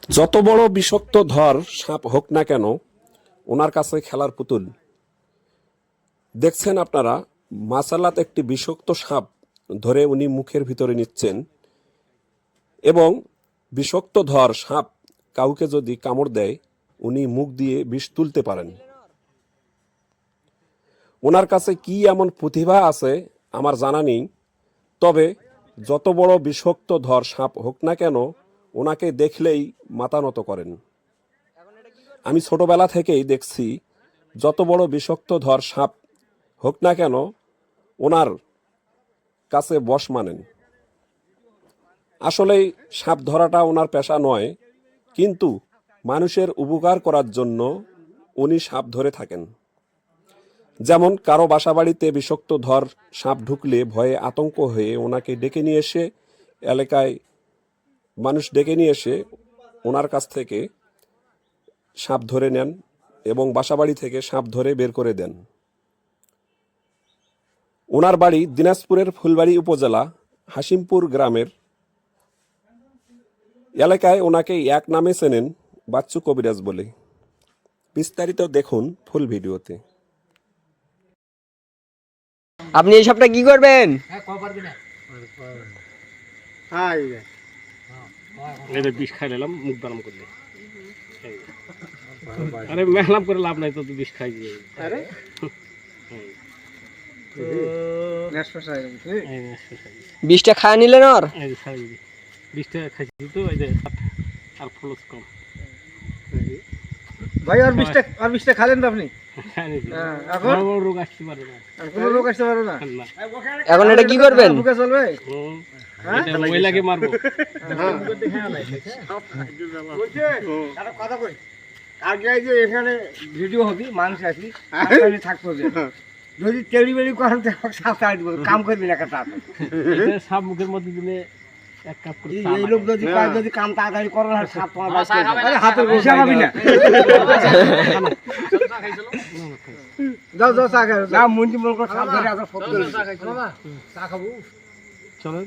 যত বড় বিষাক্ত ধর সাপ হোক না কেন, ওনার কাছে খেলার পুতুল। দেখছেন আপনারা, মাসালাত একটি বিষাক্ত সাপ ধরে উনি মুখের ভিতরে নিচ্ছেন, এবং বিষাক্ত ধর সাপ কাউকে যদি কামড় দেয়, উনি মুখ দিয়ে বিষ তুলতে পারেন। ওনার কাছে কি এমন প্রতিভা আছে আমার জানা নেই, তবে যত বড় বিষাক্ত ধর সাপ হোক না কেন, ওনাকে দেখলেই মাথা নত করেন। আমি ছোটবেলা থেকেই দেখছি, যত বড় বিষাক্ত ধর সাপ হোক না কেন, ওনার কাছে বশ মানেন। আসলেই সাপ ধরাটা ওনার পেশা নয়, কিন্তু মানুষের উপকার করার জন্য উনি সাপ ধরে থাকেন। যেমন কারো বাসাবাড়িতে বিষাক্ত ধর সাপ ঢুকলে ভয়ে আতঙ্ক হয়ে ওনাকে ডেকে নিয়ে এসে, এলাকায় মানুষ ডেকে নিয়ে এসে ওনার কাছ থেকে সাপ ধরে নেন এবং বাসাবাড়ি থেকে সাপ ধরে বের করে দেন। ওনার বাড়ি দিনাজপুরের ফুলবাড়ি উপজেলা হাসিমপুর গ্রামের এলাকায়। ওনাকে এক নামে চেনেন, বাচ্চু কবিরাজ বলে। বিস্তারিত দেখুন ফুল ভিডিওতে। আপনি এই সবটা কি করবেন? বিষ খাই নিলাম, মুখ বানাম করলে। আরে মেহলাম করে লাভ নাই, তো তুই বিষ খাই দিয়ে। বিষটা খায় নিলেন ওর? বিষটা খাইছি তো, এই যে আর ফলস কম। ভাই আর বিষটা খালেন তো আপনি? এখন রোগ আসতে পারে না, কোনো রোগ আসতে পারে না। এখন এটা কি করবেন? বুকে চলবে? মহিলাকে মারবো। কথা কই, আগে যে এখানে ভিডিও হবে, মানুষ আসি থাকতো, যে যদি টেলি বেলি করেন সাপ ছাড়ি দিব, কাম করবি না কাটা। সাপ মুখের মধ্যে দিলে এক কাপ করে এই লোক যদি কাম তাড়াতাড়ি করো না, সাপ তোমার হাতের বসে পাবি না। যাও যাও চা খাও, যা মন্দির মন করে সাপ ধরে আসো। চলেন।